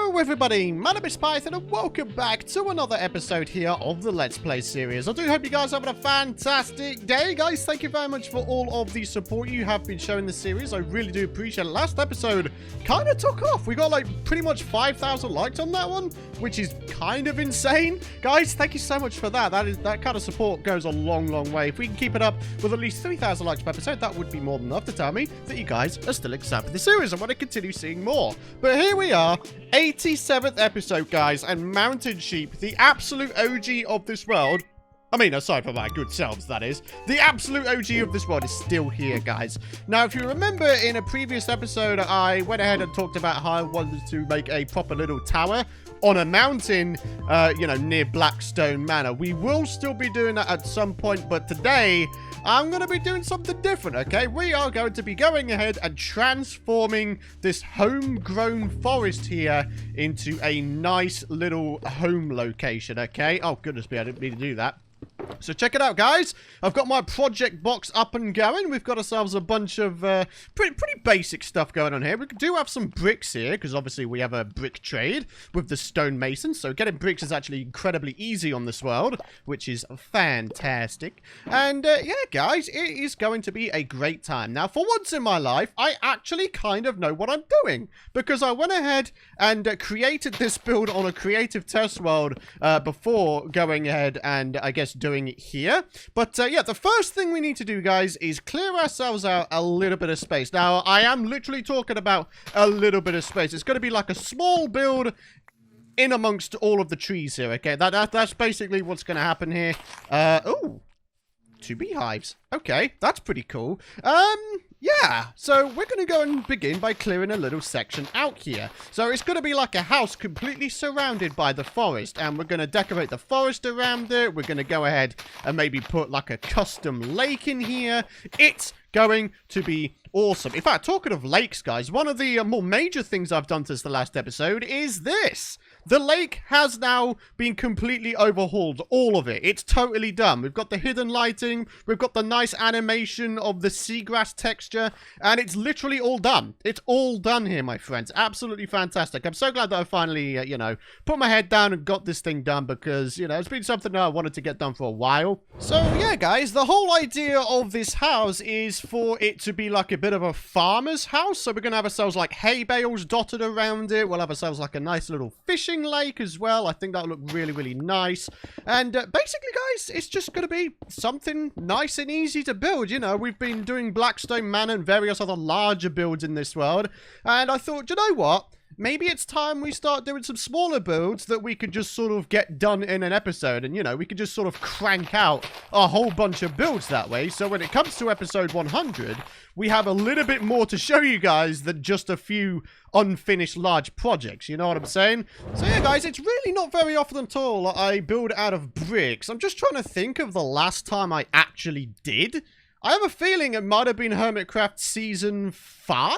Hello everybody, my name is Python and welcome back to another episode here of the Let's Play series. I do hope you guys are having a fantastic day, guys. Thank you very much for all of the support you have been showing the series. I really do appreciate it. Last episode kind of took off. We got like pretty much 5,000 likes on that one, which is kind of insane. Guys, thank you so much for that. That kind of support goes a long way. If we can keep it up with at least 3,000 likes per episode, that would be more than enough to tell me that you guys are still excited for the series and want to continue seeing more. But here we are, 87th episode, guys, and Mountain Sheep, the absolute OG of this world. I mean, aside from our good selves, that is. The absolute OG of this world is still here, guys. Now, if you remember, in a previous episode, I went ahead and talked about how I wanted to make a proper little tower on a mountain, you know, near Blackstone Manor. We will still be doing that at some point, but today I'm going to be doing something different, okay? We are going to be going ahead and transforming this homegrown forest here into a nice little home location, okay? Oh, goodness me, I didn't mean to do that. So check it out, guys. I've got my project box up and going. We've got ourselves a bunch of pretty basic stuff going on here. We do have some bricks here, because obviously we have a brick trade with the stonemasons. So getting bricks is actually incredibly easy on this world, which is fantastic. And yeah, guys, it is going to be a great time. Now, for once in my life, I actually kind of know what I'm doing, because I went ahead and created this build on a creative test world before going ahead and, I guess, doing it here. But yeah, the first thing we need to do, guys, is clear ourselves out a little bit of space. Now, I am literally talking about a little bit of space. It's going to be like a small build in amongst all of the trees here, okay? That's basically what's going to happen here. Oh, 2 beehives. Okay, that's pretty cool. Yeah, so we're going to go and begin by clearing a little section out here. So it's going to be like a house completely surrounded by the forest, and we're going to decorate the forest around it. We're going to go ahead and maybe put like a custom lake in here. It's going to be awesome. In fact, talking of lakes, guys, one of the more major things I've done since the last episode is this. The lake has now been completely overhauled, all of it. It's totally done. We've got the hidden lighting, we've got the nice animation of the seagrass texture, and it's literally all done. It's all done here, my friends. Absolutely fantastic. I'm so glad that I finally, you know, put my head down and got this thing done, because, you know, it's been something that I wanted to get done for a while. So, yeah, guys, the whole idea of this house is for it to be like a bit of a farmer's house. So we're going to have ourselves like hay bales dotted around it. We'll have ourselves like a nice little fishing lake as well. I think that'll look really nice. And basically, guys, it's just going to be something nice and easy to build. You know, we've been doing Blackstone Manor and various other larger builds in this world, and I thought, you know what? Maybe it's time we start doing some smaller builds that we could just sort of get done in an episode. And, you know, we could just sort of crank out a whole bunch of builds that way. So when it comes to episode 100, we have a little bit more to show you guys than just a few unfinished large projects. You know what I'm saying? So yeah, guys, it's really not very often at all I build out of bricks. I'm just trying to think of the last time I actually did. I have a feeling it might have been Hermitcraft Season 5,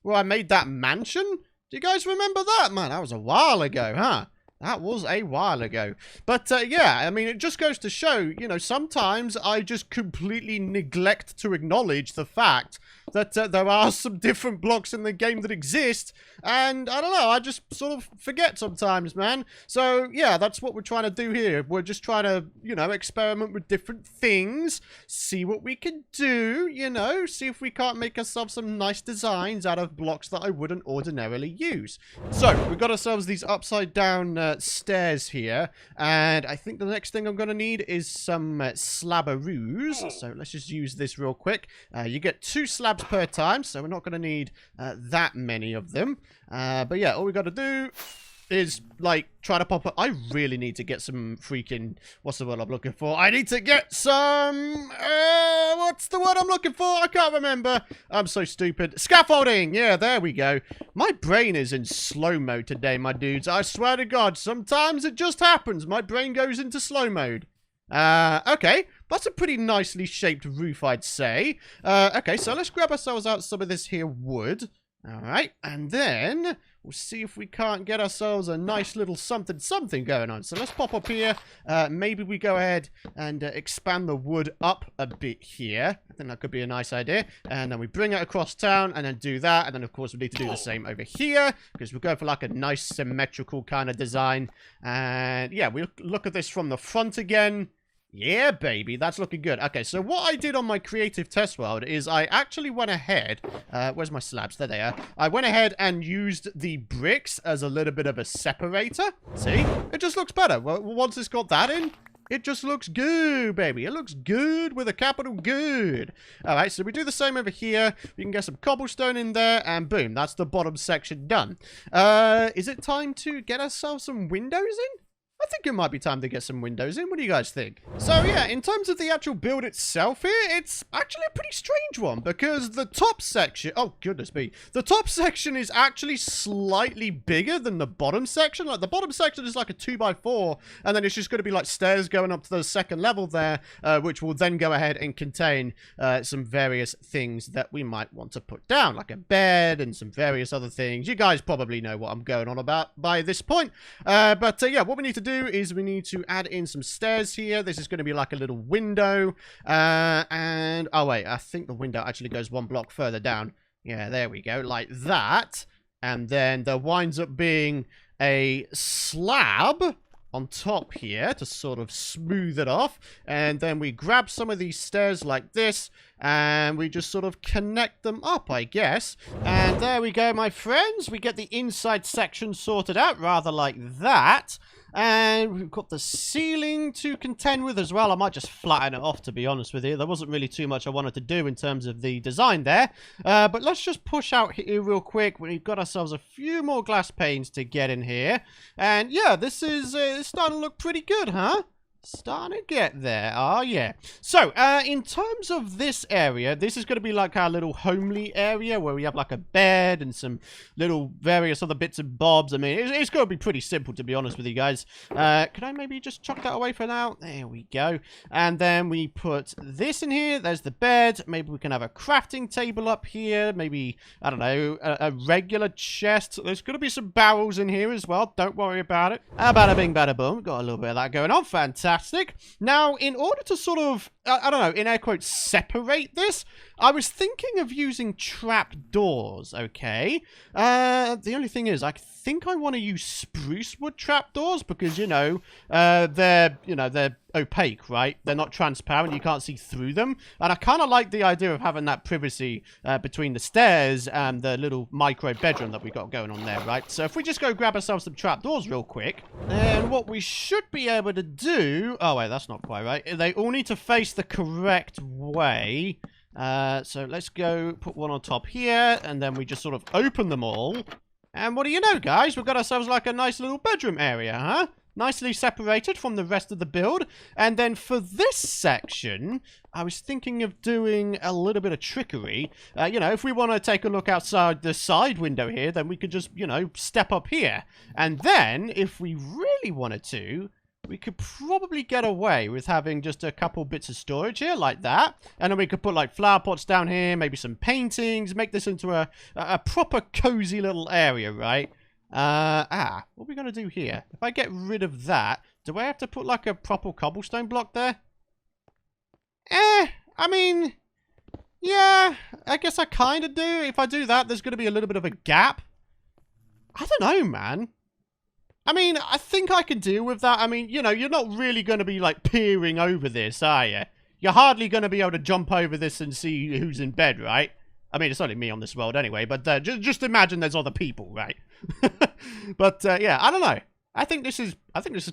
where I made that mansion. Do you guys remember that? Man, that was a while ago, huh? That was a while ago. But, yeah, I mean, it just goes to show, you know, sometimes I just completely neglect to acknowledge the fact that there are some different blocks in the game that exist, and, I don't know, I just sort of forget sometimes, man. So, yeah, that's what we're trying to do here. We're just trying to, you know, experiment with different things, see what we can do, you know, see if we can't make ourselves some nice designs out of blocks that I wouldn't ordinarily use. So, we've got ourselves these upside-down stairs here, and I think the next thing I'm going to need is some slabberoos. So, let's just use this real quick. You get 2 slabs per time, so we're not going to need that many of them. But yeah, all we got to do is, like, try to pop up. I really need to get some freaking, what's the word I'm looking for? I need to get some, what's the word I'm looking for? I can't remember. I'm so stupid. Scaffolding. Yeah, there we go. My brain is in slow mode today, my dudes. I swear to God, sometimes it just happens. My brain goes into slow mode. Okay. That's a pretty nicely shaped roof, I'd say. Okay, so let's grab ourselves out some of this here wood. Alright, and then we'll see if we can't get ourselves a nice little something going on. So let's pop up here. Maybe we go ahead and expand the wood up a bit here. I think that could be a nice idea. And then we bring it across town and then do that. And then, of course, we need to do the same over here because we're going for like a nice symmetrical kind of design. And yeah, we look at this from the front again. Yeah, baby, that's looking good. Okay, so what I did on my creative test world is I actually went ahead... where's my slabs? There they are. I went ahead and used the bricks as a little bit of a separator. See? It just looks better. Well, once it's got that in, it just looks good, baby. It looks good with a capital good. All right, so we do the same over here. We can get some cobblestone in there, and boom, that's the bottom section done. Is it time to get ourselves some windows in? I think it might be time to get some windows in. What do you guys think? So yeah, in terms of the actual build itself here, it's actually a pretty strange one because the top section... Oh, goodness me. The top section is actually slightly bigger than the bottom section. Like, the bottom section is like a 2x4, and then it's just going to be like stairs going up to the second level there, which will then go ahead and contain some various things that we might want to put down, like a bed and some various other things. You guys probably know what I'm going on about by this point. But yeah, what we need to do is we need to add in some stairs here. This is going to be like a little window. And, oh wait, I think the window actually goes one block further down. Yeah, there we go, like that. And then there winds up being a slab on top here to sort of smooth it off. And then we grab some of these stairs like this, and we just sort of connect them up, I guess. And there we go, my friends. We get the inside section sorted out, rather like that. And we've got the ceiling to contend with as well. I might just flatten it off, to be honest with you. There wasn't really too much I wanted to do in terms of the design there. But let's just push out here real quick. We've got ourselves a few more glass panes to get in here. And yeah, this is starting to look pretty good, huh? Starting to get there. Oh, yeah. So, in terms of this area, this is going to be like our little homely area where we have like a bed and some little various other bits and bobs. I mean, it's going to be pretty simple, to be honest with you guys. Could I maybe just chuck that away for now? There we go. And then we put this in here. There's the bed. Maybe we can have a crafting table up here. Maybe, I don't know, a regular chest. There's going to be some barrels in here as well. Don't worry about it. Bada bing, bada boom. Got a little bit of that going on. Fantastic. Now, in order to sort of, I don't know, in air quotes, separate this, I was thinking of using trap doors, okay? The only thing is, I think I want to use spruce wood trap doors because, they're opaque, right? They're not transparent. You can't see through them. And I kind of like the idea of having that privacy between the stairs and the little micro bedroom that we got going on there, right? So if we just go grab ourselves some trap doors real quick, then what we should be able to do... Oh, wait, that's not quite right. They all need to face the correct way. So let's go put one on top here, and then we just sort of open them all. And what do you know, guys? We've got ourselves like a nice little bedroom area, huh? Nicely separated from the rest of the build. And then for this section, I was thinking of doing a little bit of trickery. If we want to take a look outside the side window here, then we could just, step up here. And then, if we really wanted to, we could probably get away with having just a couple bits of storage here, like that. And then we could put, like, flower pots down here, maybe some paintings, make this into a proper cozy little area, right? What are we going to do here? If I get rid of that, do I have to put, like, a proper cobblestone block there? I mean, yeah, I guess I kind of do. If I do that, there's going to be a little bit of a gap. I don't know, man. I mean, I think I can deal with that. I mean, you're not really going to be, like, peering over this, are you? You're hardly going to be able to jump over this and see who's in bed, right? I mean, it's only me on this world anyway, but just imagine there's other people, right? But, yeah, I don't know. I think this is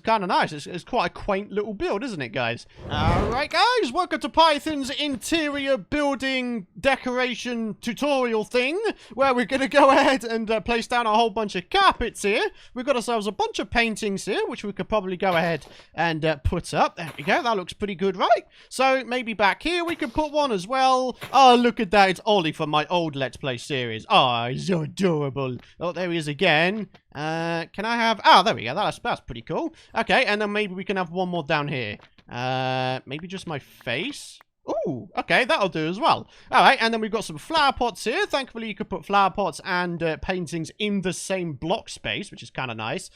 kind of nice. It's quite a quaint little build, isn't it, guys? Alright, guys, welcome to Python's interior building decoration tutorial thing, where we're going to go ahead and place down a whole bunch of carpets here. We've got ourselves a bunch of paintings here, which we could probably go ahead and put up. There we go. That looks pretty good, right? So maybe back here we could put one as well. Oh, look at that. It's Ollie from my old Let's Play series. Oh, he's so adorable. Oh, there he is again. Can I have... Oh, there we go. That's pretty cool. Okay, and then maybe we can have one more down here. Maybe just my face? Ooh, okay, that'll do as well. All right, and then we've got some flower pots here. Thankfully, you could put flower pots and paintings in the same block space, which is kind of nice.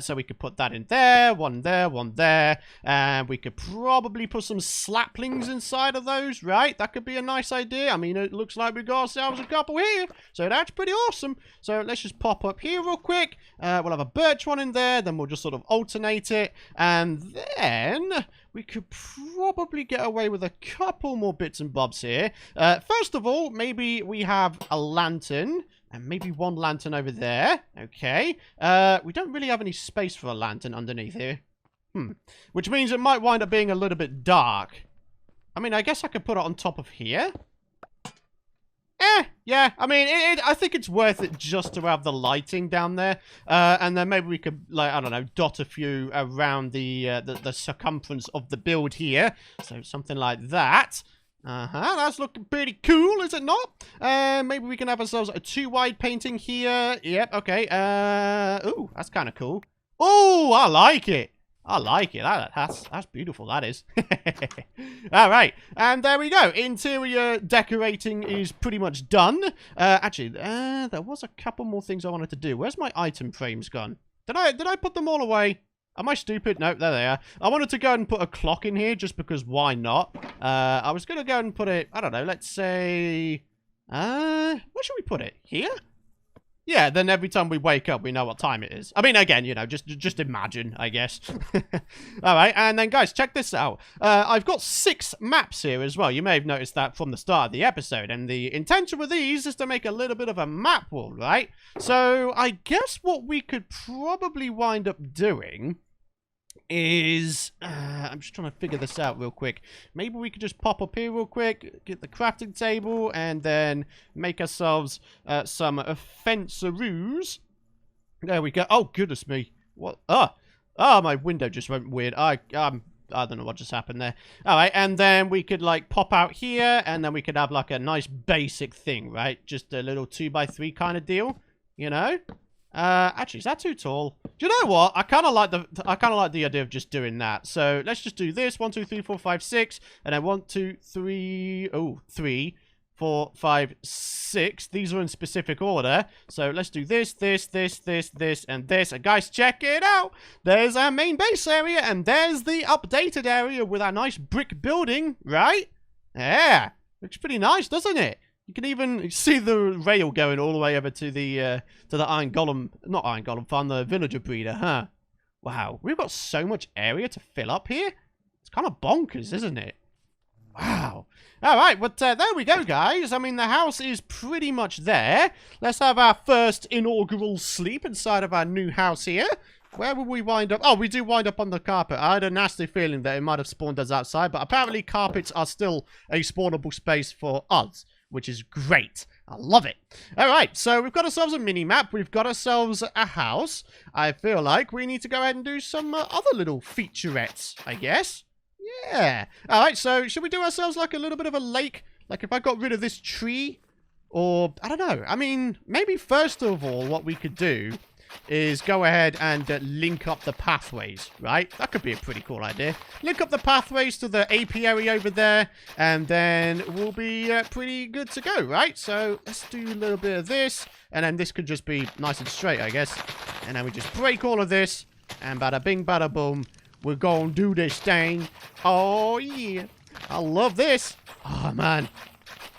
So we could put that in there, one there, and we could probably put some slaplings inside of those, right? That could be a nice idea. I mean, it looks like we've got ourselves a couple here, so that's pretty awesome. So let's just pop up here real quick. We'll have a birch one in there, then we'll just sort of alternate it, and then we could probably get away with a couple more bits and bobs here. First of all, maybe we have a lantern. And maybe one lantern over there. Okay. We don't really have any space for a lantern underneath here. Which means it might wind up being a little bit dark. I mean, I guess I could put it on top of here. Yeah, I mean, I think it's worth it just to have the lighting down there. And then maybe we could, like, I don't know, dot a few around the circumference of the build here. So something like that. That's looking pretty cool, is it not? Maybe we can have ourselves a 2-wide painting here. Yep, okay. Ooh, that's kind of cool. Oh, I like it. I like it. That's beautiful, that is. All right. And there we go. Interior decorating is pretty much done. Actually, there was a couple more things I wanted to do. Where's my item frames gone? Did I put them all away? Am I stupid? Nope, there they are. I wanted to go and put a clock in here just because why not? I was going to go and put it, I don't know, let's say... where should we put it? Here? Yeah, then every time we wake up, we know what time it is. I mean, again, you know, just imagine, I guess. All right, and then, guys, check this out. I've got 6 maps here as well. You may have noticed that from the start of the episode. And the intention with these is to make a little bit of a map wall, right? So I guess what we could probably wind up doing is... I'm just trying to figure this out real quick. Maybe we could just pop up here real quick, get the crafting table, and then make ourselves some fenceroos. There we go. Oh, goodness me. What? My window just went weird. I don't know what just happened there. All right, and then we could, like, pop out here, and then we could have, like, a nice basic thing, right? Just a little 2x3 kind of deal, you know? Actually, is that too tall? Do you know what? I kind of like the idea of just doing that. So let's just do this. 1, 2, 3, 4, 5, 6, and then 1, 2, 3. Oh, 3, 4, 5, 6. These are in specific order. So let's do this, this, and this. And guys, check it out. There's our main base area, and there's the updated area with our nice brick building, right? Yeah, looks pretty nice, doesn't it? You can even see the rail going all the way over to the Iron Golem, not Iron Golem farm, the Villager Breeder, huh? Wow, we've got so much area to fill up here. It's kind of bonkers, isn't it? Wow. All right, but there we go, guys. I mean, the house is pretty much there. Let's have our first inaugural sleep inside of our new house here. Where will we wind up? Oh, we do wind up on the carpet. I had a nasty feeling that it might have spawned us outside, but apparently carpets are still a spawnable space for us, which is great. I love it. All right, so we've got ourselves a mini-map. We've got ourselves a house. I feel like we need to go ahead and do some other little featurettes, I guess. Yeah. All right, so should we do ourselves like a little bit of a lake? Like if I got rid of this tree? Or, I don't know. I mean, maybe first of all, what we could do is go ahead and link up the pathways, right? That could be a pretty cool idea. Link up the pathways to the apiary over there, and then we'll be pretty good to go, right? So let's do a little bit of this, and then this could just be nice and straight, I guess. And then we just break all of this, and bada bing, bada boom, we're gonna do this thing. Oh yeah, I love this. Oh man.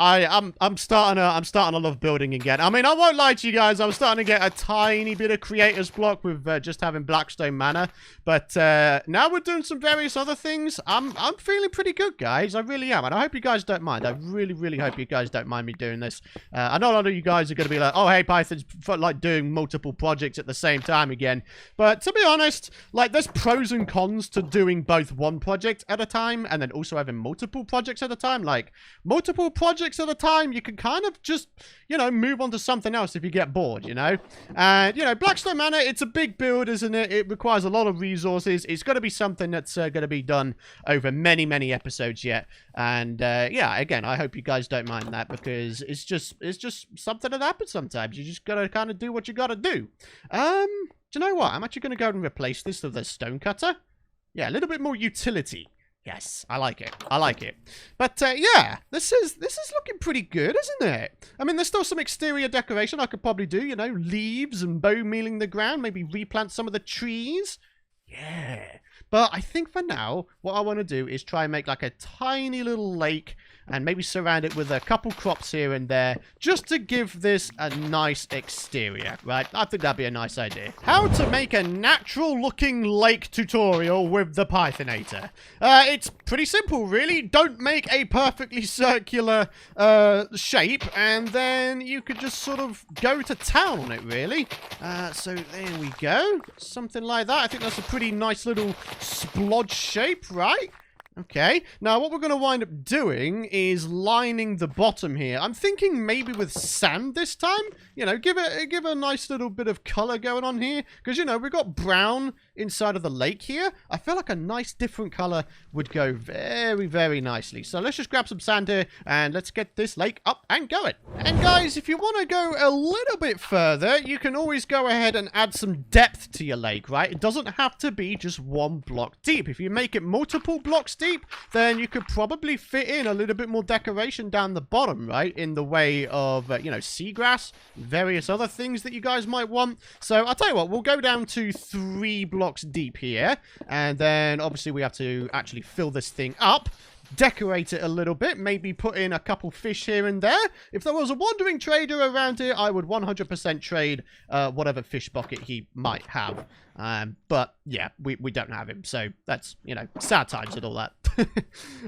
I'm starting to love building again. I mean, I won't lie to you guys. I'm starting to get a tiny bit of creator's block with just having Blackstone Manor. But now we're doing some various other things. I'm feeling pretty good, guys. I really am. And I hope you guys don't mind. I really, really hope you guys don't mind me doing this. I know a lot of you guys are going to be like, oh, hey, Python's like doing multiple projects at the same time again. But to be honest, like there's pros and cons to doing both one project at a time and then also having multiple projects at a time. Like multiple projects at a time, you can kind of just, you know, move on to something else if you get bored, you know. And, you know, Blackstone Manor, it's a big build, isn't it? It requires a lot of resources. It's got to be something that's going to be done over many, many episodes yet. And, yeah, again, I hope you guys don't mind that because it's just something that happens sometimes. You just got to kind of do what you got to do. Do you know what? I'm actually going to go and replace this with a stone cutter. Yeah, a little bit more utility. Yes, I like it. I like it. But, yeah, this is looking pretty good, isn't it? I mean, there's still some exterior decoration I could probably do, you know, leaves and bone mealing the ground, maybe replant some of the trees. Yeah. But I think for now, what I want to do is try and make like a tiny little lake and maybe surround it with a couple crops here and there just to give this a nice exterior, right? I think that'd be a nice idea. How to make a natural looking lake tutorial with the Pythonator. It's pretty simple, really. Don't make a perfectly circular shape and then you could just sort of go to town on it, really. So there we go. Something like that. I think that's a pretty nice little splodge shape, right? Okay, now what we're going to wind up doing is lining the bottom here. I'm thinking maybe with sand this time. You know, give a nice little bit of color going on here. Because, you know, we've got brown inside of the lake here. I feel like a nice different color would go very, very nicely. So let's just grab some sand here and let's get this lake up and going. And guys, if you want to go a little bit further, you can always go ahead and add some depth to your lake, right? It doesn't have to be just one block deep. If you make it multiple blocks deep, then you could probably fit in a little bit more decoration down the bottom, right? In the way of, you know, seagrass, various other things that you guys might want. So I'll tell you what, we'll go down to 3 blocks deep here. And then obviously we have to actually fill this thing up. Decorate it a little bit, maybe put in a couple fish here and there. If there was a wandering trader around here, I would 100% trade whatever fish bucket he might have. But yeah, we don't have him, so that's, you know, sad times and all that.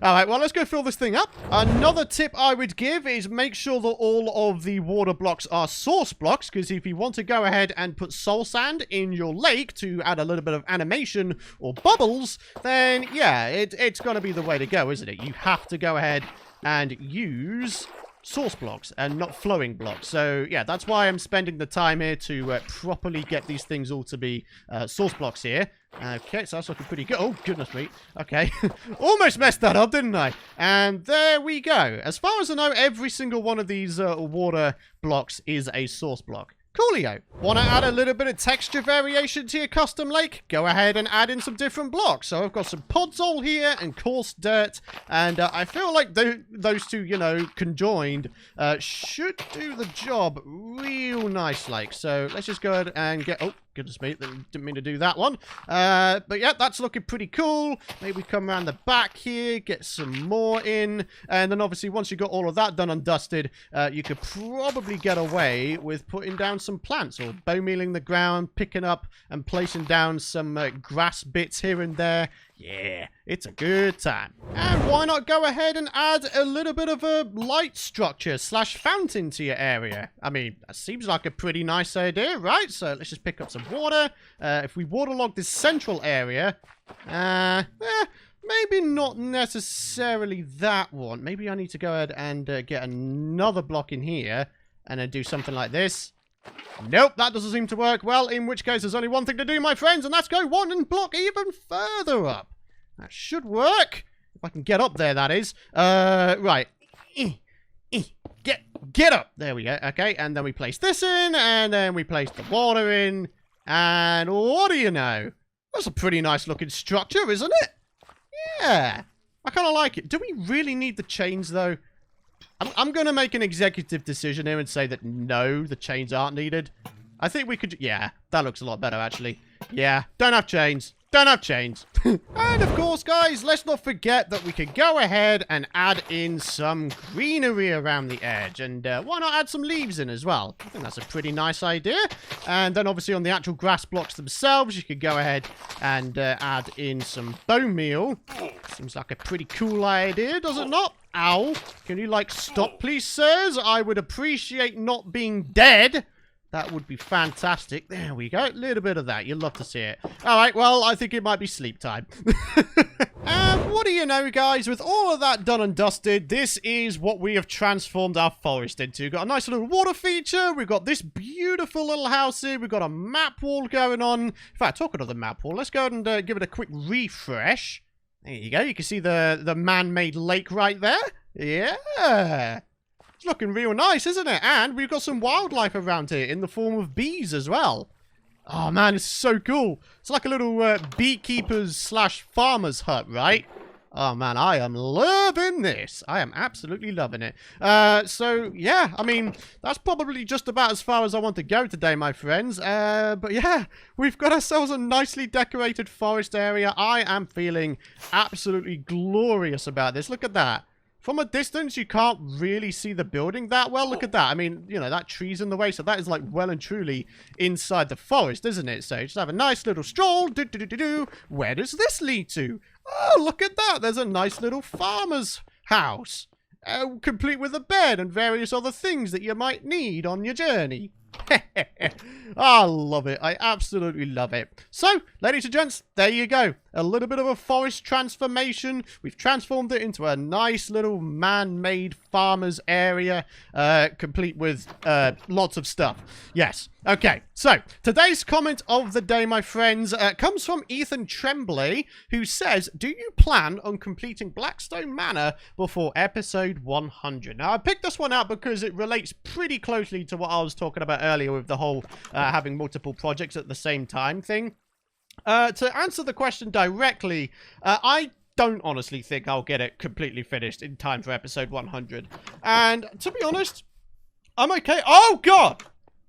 Alright, well, let's go fill this thing up. Another tip I would give is make sure that all of the water blocks are source blocks, because if you want to go ahead and put soul sand in your lake to add a little bit of animation or bubbles, then yeah, it's going to be the way to go, isn't it? You have to go ahead and use source blocks and not flowing blocks. So yeah, that's why I'm spending the time here to properly get these things all to be source blocks here. Okay, so that's looking pretty good. Oh, goodness me. Okay. Almost messed that up, didn't I? And there we go. As far as I know, every single one of these water blocks is a source block. Coolio. Want to add a little bit of texture variation to your custom lake? Go ahead and add in some different blocks. So I've got some podzol here and coarse dirt. And I feel like those two, you know, conjoined should do the job real nice like. So let's just go ahead and get... Oh, goodness me, didn't mean to do that one. But yeah, that's looking pretty cool. Maybe come around the back here, get some more in. And then obviously once you got all of that done and dusted, you could probably get away with putting down some plants or bone mealing the ground, picking up and placing down some grass bits here and there. Yeah, it's a good time. And why not go ahead and add a little bit of a light structure / fountain to your area? I mean, that seems like a pretty nice idea, right? So let's just pick up some water. If we waterlog this central area, maybe not necessarily that one. Maybe I need to go ahead and get another block in here and then do something like this. Nope, that doesn't seem to work. Well, in which case, there's only one thing to do, my friends, and that's go one and block even further up. That should work. If I can get up there, that is. Right. Get up. There we go. Okay, and then we place this in, and then we place the water in. And what do you know? That's a pretty nice looking structure, isn't it? Yeah. I kind of like it. Do we really need the chains, though? I'm going to make an executive decision here and say that no, the chains aren't needed. I think we could... Yeah, that looks a lot better, actually. Yeah, don't have chains. Don't have chains. And of course, guys, let's not forget that we could go ahead and add in some greenery around the edge. And why not add some leaves in as well? I think that's a pretty nice idea. And then obviously on the actual grass blocks themselves, you could go ahead and add in some bone meal. Seems like a pretty cool idea, does it not? Ow. Can you, like, stop, please, sirs? I would appreciate not being dead. That would be fantastic. There we go. A little bit of that. You'll love to see it. All right, well, I think it might be sleep time. And what do you know, guys? With all of that done and dusted, this is what we have transformed our forest into. We've got a nice little water feature. We've got this beautiful little house here. We've got a map wall going on. In fact, talking of the map wall, let's go ahead and give it a quick refresh. There you go. You can see the man-made lake right there. Yeah. It's looking real nice, isn't it? And we've got some wildlife around here in the form of bees as well. Oh, man, it's so cool. It's like a little beekeeper's / farmer's hut, right? Oh, man, I am loving this. I am absolutely loving it. So, yeah, I mean, that's probably just about as far as I want to go today, my friends. But, yeah, we've got ourselves a nicely decorated forest area. I am feeling absolutely glorious about this. Look at that. From a distance, you can't really see the building that well. Look at that. I mean, you know, that tree's in the way, so that is, like, well and truly inside the forest, isn't it? So, just have a nice little stroll. Where does this lead to? Oh, look at that. There's a nice little farmer's house, complete with a bed and various other things that you might need on your journey. I love it. I absolutely love it. So, ladies and gents, there you go. A little bit of a forest transformation. We've transformed it into a nice little man-made farmer's area, complete with lots of stuff. Yes. Okay, so today's comment of the day, my friends, comes from Ethan Tremblay, who says, do you plan on completing Blackstone Manor before episode 100? Now, I picked this one out because it relates pretty closely to what I was talking about earlier with the whole having multiple projects at the same time thing. To answer the question directly, I don't honestly think I'll get it completely finished in time for episode 100. And to be honest, I'm okay. Oh, God!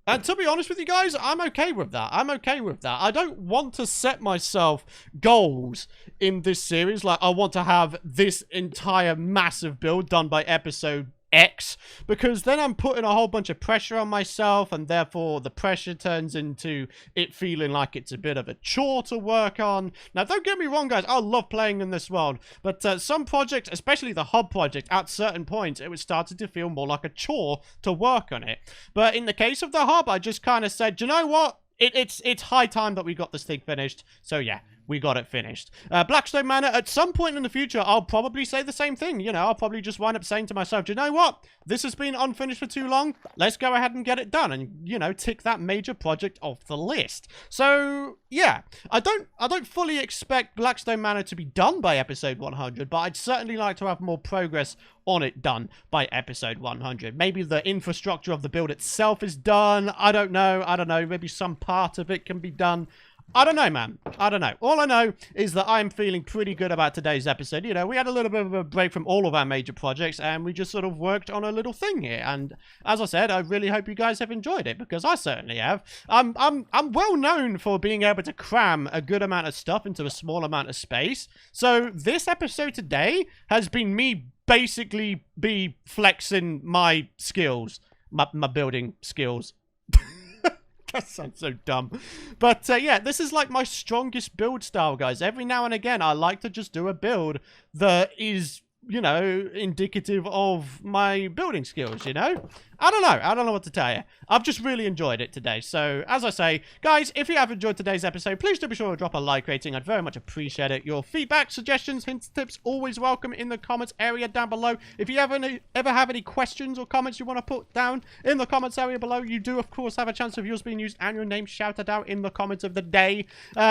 And to be honest with you guys, I'm okay with that. I'm okay with that. I don't want to set myself goals in this series. Like, I want to have this entire massive build done by episode X, because then I'm putting a whole bunch of pressure on myself, and therefore the pressure turns into it feeling like it's a bit of a chore to work on. Now, don't get me wrong, guys, I love playing in this world, but some projects, especially the hub project, at certain points it was starting to feel more like a chore to work on it. But in the case of the hub, I just kind of said, you know what, it's high time that we got this thing finished. So yeah, we got it finished. Blackstone Manor, at some point in the future, I'll probably say the same thing. You know, I'll probably just wind up saying to myself, you know what? This has been unfinished for too long. Let's go ahead and get it done and, you know, tick that major project off the list. So, yeah. I don't fully expect Blackstone Manor to be done by episode 100, but I'd certainly like to have more progress on it done by episode 100. Maybe the infrastructure of the build itself is done. I don't know. Maybe some part of it can be done. I don't know, man. I don't know. All I know is that I'm feeling pretty good about today's episode. You know, we had a little bit of a break from all of our major projects, and we just sort of worked on a little thing here. And as I said, I really hope you guys have enjoyed it, because I certainly have. I'm well known for being able to cram a good amount of stuff into a small amount of space. So this episode today has been me basically flexing my skills, my building skills. That sounds so dumb. But, yeah, this is like my strongest build style, guys. Every now and again, I like to just do a build that is, you know, indicative of my building skills, you know? I don't know what to tell you. I've just really enjoyed it today. So, as I say, guys, if you have enjoyed today's episode, please do be sure to drop a like rating. I'd very much appreciate it. Your feedback, suggestions, hints, tips, always welcome in the comments area down below. If you ever have any questions or comments you want to put down in the comments area below, you do, of course, have a chance of yours being used and your name shouted out in the comments of the day.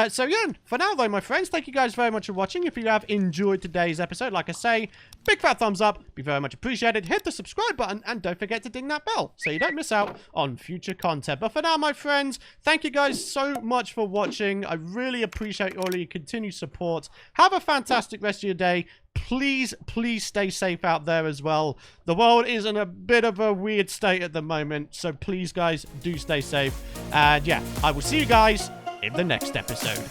So, yeah, for now, though, my friends, thank you guys very much for watching. If you have enjoyed today's episode, like I say, big fat thumbs up. Be very much appreciated. Hit the subscribe button and don't forget to ding that bell so you don't miss out on future content. But for now, my friends, thank you guys so much for watching. I really appreciate all of your continued support. Have a fantastic rest of your day. Please stay safe out there as well. The world is in a bit of a weird state at the moment, so please, guys, do stay safe. And yeah, I will see you guys in the next episode.